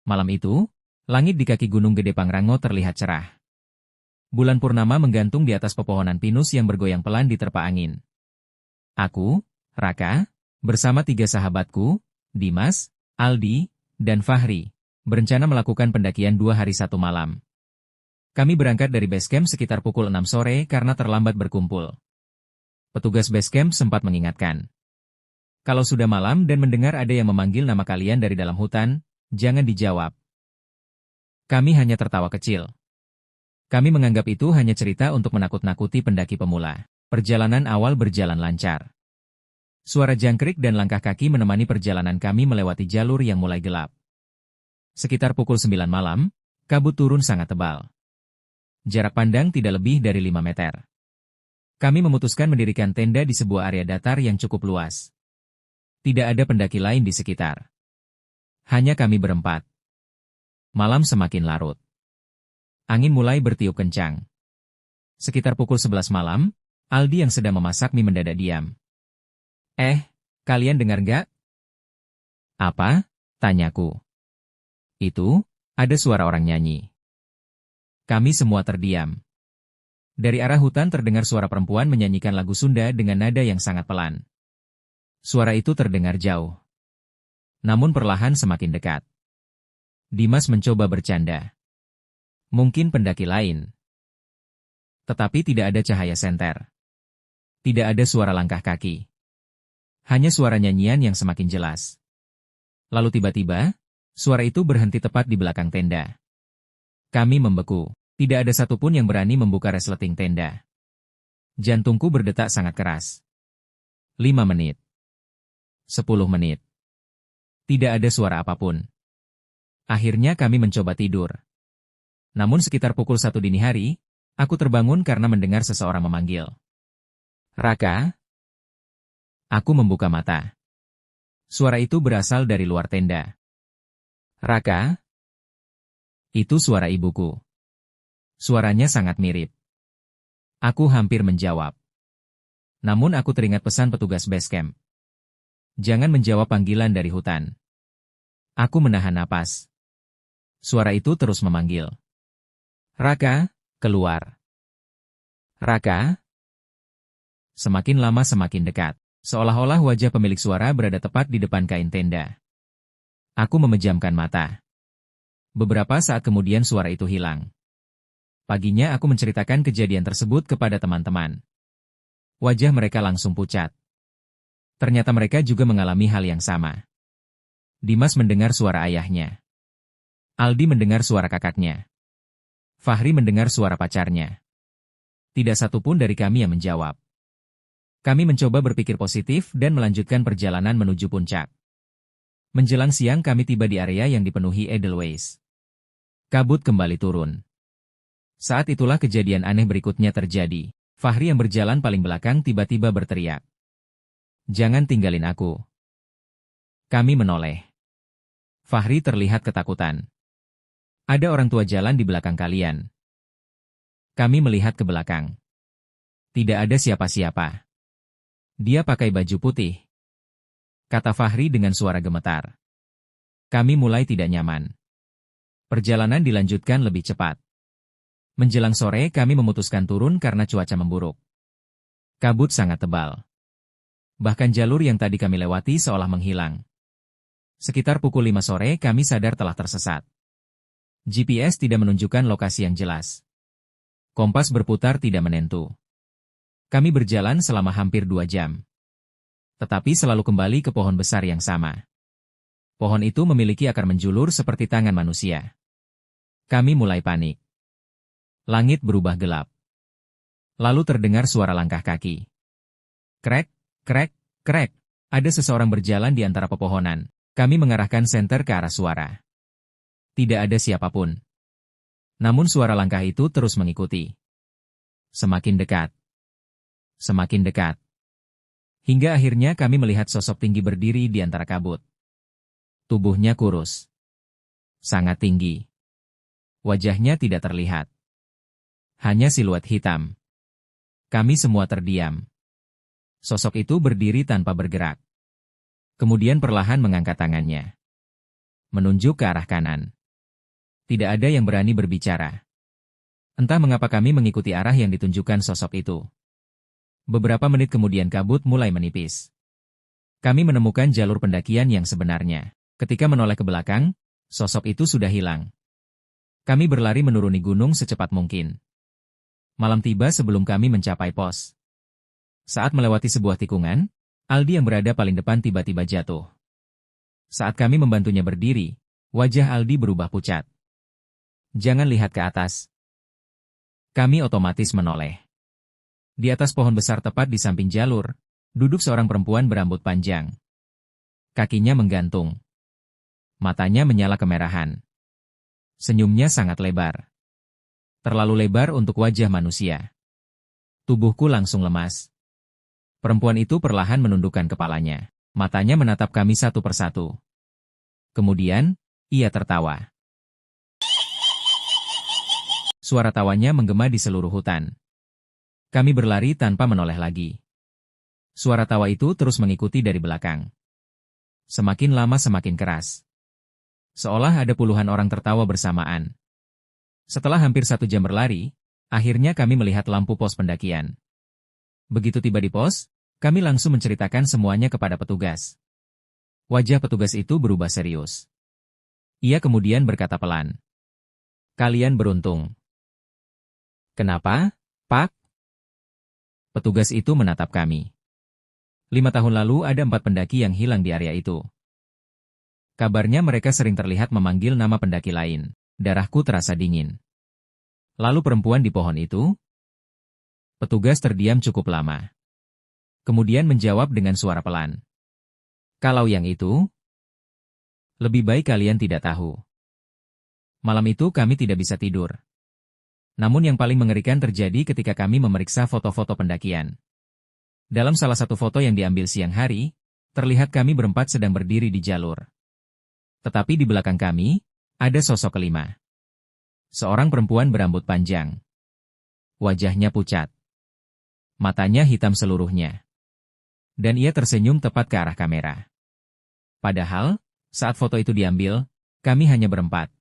Malam itu, langit di kaki Gunung Gede Pangrango terlihat cerah. Bulan purnama menggantung di atas pepohonan pinus yang bergoyang pelan diterpa angin. Aku, Raka, bersama 3 sahabatku, Dimas, Aldi, dan Fahri, berencana melakukan pendakian 2 hari 1 malam. Kami berangkat dari base camp sekitar pukul 6 sore karena terlambat berkumpul. Petugas base camp sempat mengingatkan. Kalau sudah malam dan mendengar ada yang memanggil nama kalian dari dalam hutan, jangan dijawab. Kami hanya tertawa kecil. Kami menganggap itu hanya cerita untuk menakut-nakuti pendaki pemula. Perjalanan awal berjalan lancar. Suara jangkrik dan langkah kaki menemani perjalanan kami melewati jalur yang mulai gelap. Sekitar pukul 9 malam, kabut turun sangat tebal. Jarak pandang tidak lebih dari 5 meter. Kami memutuskan mendirikan tenda di sebuah area datar yang cukup luas. Tidak ada pendaki lain di sekitar. Hanya kami berempat. Malam semakin larut. Angin mulai bertiup kencang. Sekitar pukul 11 malam, Aldi yang sedang memasak mie mendadak diam. Kalian dengar nggak? Apa? Tanyaku. Itu, ada suara orang nyanyi. Kami semua terdiam. Dari arah hutan terdengar suara perempuan menyanyikan lagu Sunda dengan nada yang sangat pelan. Suara itu terdengar jauh. Namun perlahan semakin dekat. Dimas mencoba bercanda. Mungkin pendaki lain. Tetapi tidak ada cahaya senter. Tidak ada suara langkah kaki. Hanya suara nyanyian yang semakin jelas. Lalu tiba-tiba, suara itu berhenti tepat di belakang tenda. Kami membeku. Tidak ada satupun yang berani membuka resleting tenda. Jantungku berdetak sangat keras. 5 menit. 10 menit. Tidak ada suara apapun. Akhirnya kami mencoba tidur. Namun sekitar pukul 1 dini hari, aku terbangun karena mendengar seseorang memanggil. Raka? Aku membuka mata. Suara itu berasal dari luar tenda. Raka? Itu suara ibuku. Suaranya sangat mirip. Aku hampir menjawab. Namun aku teringat pesan petugas base camp. Jangan menjawab panggilan dari hutan. Aku menahan napas. Suara itu terus memanggil. Raka, keluar. Raka? Semakin lama semakin dekat. Seolah-olah wajah pemilik suara berada tepat di depan kain tenda. Aku memejamkan mata. Beberapa saat kemudian suara itu hilang. Paginya aku menceritakan kejadian tersebut kepada teman-teman. Wajah mereka langsung pucat. Ternyata mereka juga mengalami hal yang sama. Dimas mendengar suara ayahnya. Aldi mendengar suara kakaknya. Fahri mendengar suara pacarnya. Tidak satupun dari kami yang menjawab. Kami mencoba berpikir positif dan melanjutkan perjalanan menuju puncak. Menjelang siang kami tiba di area yang dipenuhi Edelweiss. Kabut kembali turun. Saat itulah kejadian aneh berikutnya terjadi. Fahri yang berjalan paling belakang tiba-tiba berteriak. Jangan tinggalin aku. Kami menoleh. Fahri terlihat ketakutan. Ada orang tua jalan di belakang kalian. Kami melihat ke belakang. Tidak ada siapa-siapa. Dia pakai baju putih. Kata Fahri dengan suara gemetar. Kami mulai tidak nyaman. Perjalanan dilanjutkan lebih cepat. Menjelang sore kami memutuskan turun karena cuaca memburuk. Kabut sangat tebal. Bahkan jalur yang tadi kami lewati seolah menghilang. Sekitar pukul 5 sore kami sadar telah tersesat. GPS tidak menunjukkan lokasi yang jelas. Kompas berputar tidak menentu. Kami berjalan selama hampir 2 jam. Tetapi selalu kembali ke pohon besar yang sama. Pohon itu memiliki akar menjulur seperti tangan manusia. Kami mulai panik. Langit berubah gelap. Lalu terdengar suara langkah kaki. Krek, krek, krek. Ada seseorang berjalan di antara pepohonan. Kami mengarahkan senter ke arah suara. Tidak ada siapapun. Namun suara langkah itu terus mengikuti. Semakin dekat. Semakin dekat. Hingga akhirnya kami melihat sosok tinggi berdiri di antara kabut. Tubuhnya kurus. Sangat tinggi. Wajahnya tidak terlihat. Hanya siluet hitam. Kami semua terdiam. Sosok itu berdiri tanpa bergerak. Kemudian perlahan mengangkat tangannya. menunjuk ke arah kanan. Tidak ada yang berani berbicara. Entah mengapa kami mengikuti arah yang ditunjukkan sosok itu. Beberapa menit kemudian kabut mulai menipis. Kami menemukan jalur pendakian yang sebenarnya. Ketika menoleh ke belakang, sosok itu sudah hilang. Kami berlari menuruni gunung secepat mungkin. Malam tiba sebelum kami mencapai pos. Saat melewati sebuah tikungan, Aldi yang berada paling depan tiba-tiba jatuh. Saat kami membantunya berdiri, wajah Aldi berubah pucat. Jangan lihat ke atas. Kami otomatis menoleh. Di atas pohon besar tepat di samping jalur, duduk seorang perempuan berambut panjang. Kakinya menggantung. Matanya menyala kemerahan. Senyumnya sangat lebar. Terlalu lebar untuk wajah manusia. Tubuhku langsung lemas. Perempuan itu perlahan menundukkan kepalanya. Matanya menatap kami satu persatu. Kemudian, ia tertawa. Suara tawanya menggema di seluruh hutan. Kami berlari tanpa menoleh lagi. Suara tawa itu terus mengikuti dari belakang. Semakin lama semakin keras. Seolah ada puluhan orang tertawa bersamaan. Setelah hampir 1 jam berlari, akhirnya kami melihat lampu pos pendakian. Begitu tiba di pos, kami langsung menceritakan semuanya kepada petugas. Wajah petugas itu berubah serius. Ia kemudian berkata pelan. Kalian beruntung. Kenapa, Pak? Petugas itu menatap kami. 5 tahun lalu ada 4 pendaki yang hilang di area itu. Kabarnya mereka sering terlihat memanggil nama pendaki lain. Darahku terasa dingin. Lalu perempuan di pohon itu? Petugas terdiam cukup lama. Kemudian menjawab dengan suara pelan. Kalau yang itu, lebih baik kalian tidak tahu. Malam itu kami tidak bisa tidur. Namun yang paling mengerikan terjadi ketika kami memeriksa foto-foto pendakian. Dalam salah satu foto yang diambil siang hari, terlihat kami berempat sedang berdiri di jalur. Tetapi di belakang kami, ada sosok kelima. Seorang perempuan berambut panjang. Wajahnya pucat. Matanya hitam seluruhnya. Dan ia tersenyum tepat ke arah kamera. Padahal, saat foto itu diambil, kami hanya berempat.